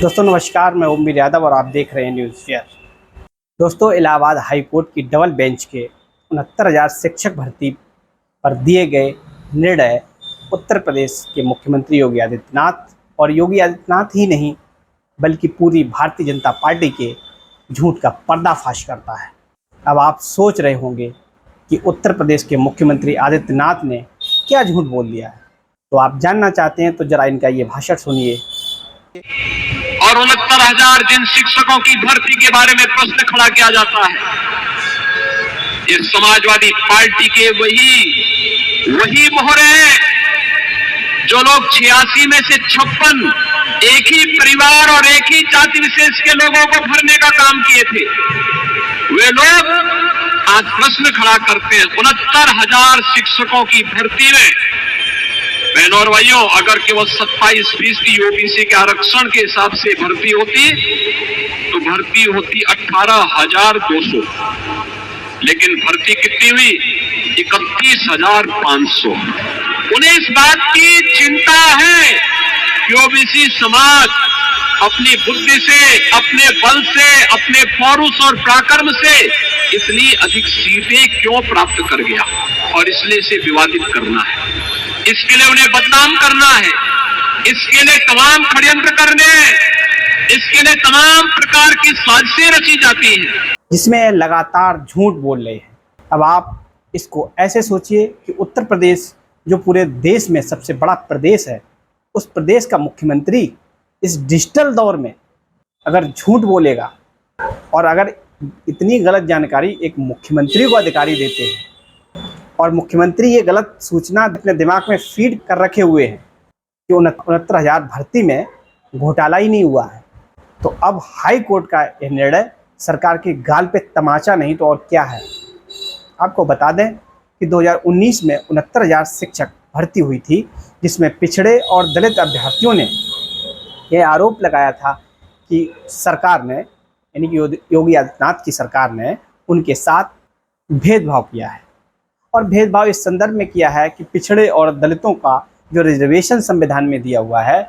दोस्तों नमस्कार, मैं ओमवीर यादव और आप देख रहे हैं न्यूज़ शेयर। दोस्तों, इलाहाबाद हाई कोर्ट की डबल बेंच के 69,000 शिक्षक भर्ती पर दिए गए निर्णय उत्तर प्रदेश के मुख्यमंत्री योगी आदित्यनाथ और योगी आदित्यनाथ ही नहीं बल्कि पूरी भारतीय जनता पार्टी के झूठ का पर्दाफाश करता है। अब आप सोच रहे होंगे कि उत्तर प्रदेश के मुख्यमंत्री आदित्यनाथ ने क्या झूठ बोल दिया है। तो आप जानना चाहते हैं तो जरा इनका ये भाषण सुनिए। और 69,000 जिन शिक्षकों की भर्ती के बारे में प्रश्न खड़ा किया जाता है, ये समाजवादी पार्टी के वही मोहरे हैं जो लोग 86 में से 56 एक ही परिवार और एक ही जाति विशेष के लोगों को भरने का काम किए थे। वे लोग आज प्रश्न खड़ा करते हैं 69,000 शिक्षकों की भर्ती में। बहनों और भाइयों, अगर केवल 27% ओबीसी के आरक्षण के हिसाब से भर्ती होती तो भर्ती होती 18,200, लेकिन भर्ती कितनी हुई? 31,500। उन्हें इस बात की चिंता है कि ओबीसी समाज अपनी बुद्धि से, अपने बल से, अपने पौरुष और पराक्रम से इतनी अधिक सीटें क्यों प्राप्त कर गया, और इसलिए इसे विवादित करना है, इसके लिए उन्हें बदनाम करना है, इसके लिए तमाम षड्यंत्र करने हैं, इसके लिए तमाम प्रकार की साजिशें रची जाती हैं, जिसमें लगातार झूठ बोल रहे हैं। अब आप इसको ऐसे सोचिए कि उत्तर प्रदेश जो पूरे देश में सबसे बड़ा प्रदेश है, उस प्रदेश का मुख्यमंत्री इस डिजिटल दौर में अगर झूठ बोलेगा और अगर इतनी गलत जानकारी एक मुख्यमंत्री को अधिकारी देते हैं और मुख्यमंत्री ये गलत सूचना अपने दिमाग में फीड कर रखे हुए हैं कि 69,000 भर्ती में घोटाला ही नहीं हुआ है, तो अब हाई कोर्ट का यह निर्णय सरकार के गाल पे तमाचा नहीं तो और क्या है। आपको बता दें कि 2019 में 69,000 शिक्षक भर्ती हुई थी, जिसमें पिछड़े और दलित अभ्यर्थियों ने यह आरोप लगाया था कि सरकार ने, यानी कि योगी आदित्यनाथ की सरकार ने उनके साथ भेदभाव किया है। और भेदभाव इस संदर्भ में किया है कि पिछड़े और दलितों का जो रिजर्वेशन संविधान में दिया हुआ है,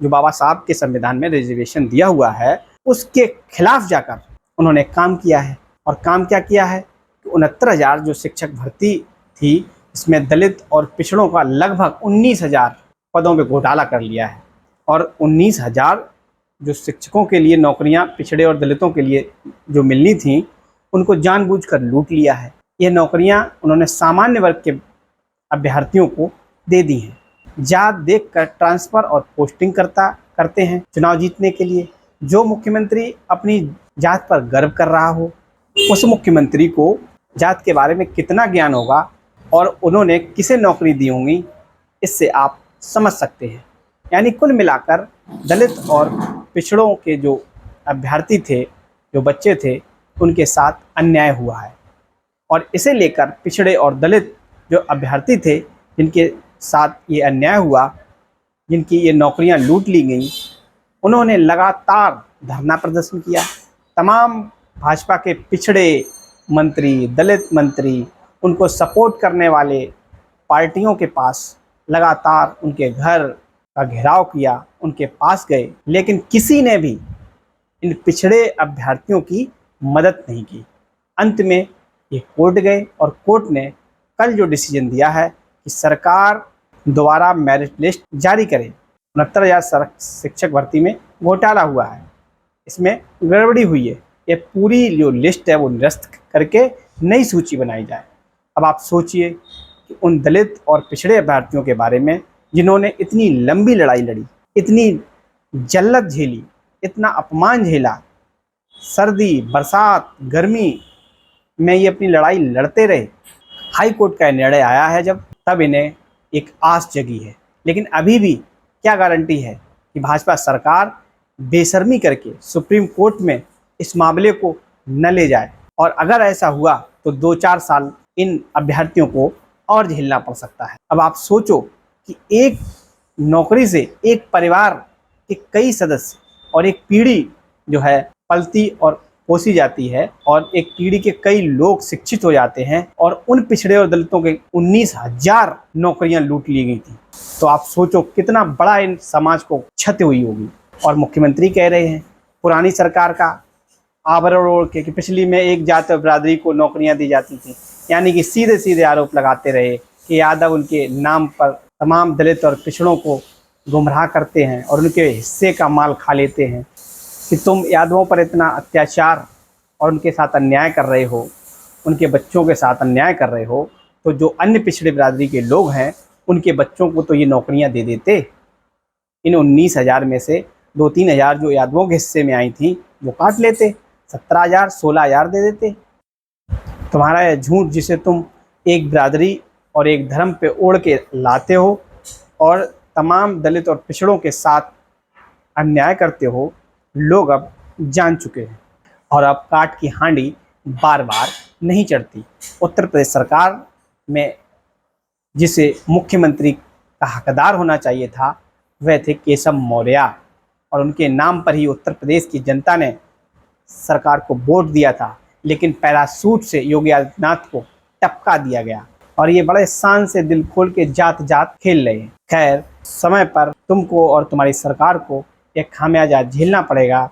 जो बाबा साहब के संविधान में रिजर्वेशन दिया हुआ है, उसके खिलाफ जाकर उन्होंने काम किया है। और काम क्या किया है कि 69,000 जो शिक्षक भर्ती थी, इसमें दलित और पिछड़ों का लगभग 19,000 पदों में घोटाला कर लिया है। और 19,000 जो शिक्षकों के लिए नौकरियां पिछड़े और दलितों के लिए जो मिलनी थी, उनको जानबूझकर लूट लिया है। ये नौकरियां उन्होंने सामान्य वर्ग के अभ्यर्थियों को दे दी हैं। जात देखकर ट्रांसफ़र और पोस्टिंग करते हैं चुनाव जीतने के लिए। जो मुख्यमंत्री अपनी जात पर गर्व कर रहा हो, उस मुख्यमंत्री को जात के बारे में कितना ज्ञान होगा और उन्होंने किसे नौकरी दी होंगी, इससे आप समझ सकते हैं। यानी कुल मिलाकर दलित और पिछड़ों के जो अभ्यर्थी थे, जो बच्चे थे, उनके साथ अन्याय हुआ है। और इसे लेकर पिछड़े और दलित जो अभ्यर्थी थे, जिनके साथ ये अन्याय हुआ, जिनकी ये नौकरियां लूट ली गईं, उन्होंने लगातार धरना प्रदर्शन किया। तमाम भाजपा के पिछड़े मंत्री, दलित मंत्री, उनको सपोर्ट करने वाले पार्टियों के पास लगातार उनके घर का घेराव किया, उनके पास गए, लेकिन किसी ने भी इन पिछड़े अभ्यर्थियों की मदद नहीं की। अंत में ये कोर्ट गए और कोर्ट ने कल जो डिसीजन दिया है कि सरकार दोबारा मेरिट लिस्ट जारी करे। 69,000 शिक्षक भर्ती में घोटाला हुआ है, इसमें गड़बड़ी हुई है, ये पूरी जो लिस्ट है वो निरस्त करके नई सूची बनाई जाए। अब आप सोचिए कि उन दलित और पिछड़े अभ्यर्थियों के बारे में जिन्होंने इतनी लंबी लड़ाई लड़ी, इतनी जल्लत झेली, इतना अपमान झेला, सर्दी, बरसात, गर्मी में ये अपनी लड़ाई लड़ते रहे। हाई कोर्ट का निर्णय आया है जब, तब इन्हें एक आस जगी है। लेकिन अभी भी क्या गारंटी है कि भाजपा सरकार बेशर्मी करके सुप्रीम कोर्ट में इस मामले को न ले जाए। और अगर ऐसा हुआ तो 2-4 साल इन अभ्यर्थियों को और झेलना पड़ सकता है। अब आप सोचो कि एक नौकरी से एक परिवार के कई सदस्य और एक पीढ़ी जो है पलती और पोसी जाती है, और एक पीढ़ी के कई लोग शिक्षित हो जाते हैं, और उन पिछड़े और दलितों के 19,000 नौकरियां लूट ली गई थी। तो आप सोचो कितना बड़ा इन समाज को क्षति हुई होगी। और मुख्यमंत्री कह रहे हैं पुरानी सरकार का आवरण ओढ़ के कि पिछली में एक जाति और बिरादरी को नौकरियां दी जाती थी, यानी कि सीधे सीधे आरोप लगाते रहे कि यादव उनके नाम पर तमाम दलित और पिछड़ों को गुमराह करते हैं और उनके हिस्से का माल खा लेते हैं, कि तुम यादवों पर इतना अत्याचार और उनके साथ अन्याय कर रहे हो, उनके बच्चों के साथ अन्याय कर रहे हो, तो जो अन्य पिछड़े बिरादरी के लोग हैं उनके बच्चों को तो ये नौकरियां दे देते। इन 19,000 में से 2-3 हज़ार जो यादवों के हिस्से में आई थी वो काट लेते, 17,000 16,000 दे देते। तुम्हारा यह झूठ जिसे तुम एक बिरादरी और एक धर्म पे ओढ़ के लाते हो और तमाम दलित और पिछड़ों के साथ अन्याय करते हो, लोग अब जान चुके हैं और अब काट की हांडी बार बार नहीं चढ़ती। उत्तर प्रदेश सरकार में जिसे मुख्यमंत्री का हकदार होना चाहिए था वह थे केशव मौर्य, और उनके नाम पर ही उत्तर प्रदेश की जनता ने सरकार को वोट दिया था, लेकिन पैरासूट से योगी आदित्यनाथ को टपका दिया गया और ये बड़े शान से दिल खोल के जात जात खेल रहे हैं। खैर, समय पर तुमको और तुम्हारी सरकार को एक खामियाजा झेलना पड़ेगा।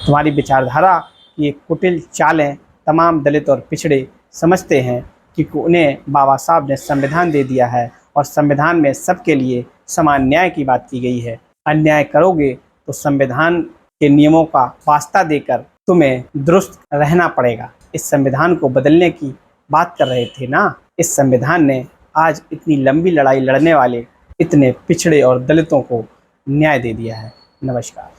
तुम्हारी विचारधारा की कुटिल चालें तमाम दलित और पिछड़े समझते हैं कि उन्हें बाबा साहब ने संविधान दे दिया है और संविधान में सबके लिए समान न्याय की बात की गई है। अन्याय करोगे तो संविधान के नियमों का वास्ता देकर तुम्हें दुरुस्त रहना पड़ेगा। इस संविधान को बदलने की बात कर रहे थे ना, इस संविधान ने आज इतनी लंबी लड़ाई लड़ने वाले इतने पिछड़े और दलितों को न्याय दे दिया है। नमस्कार।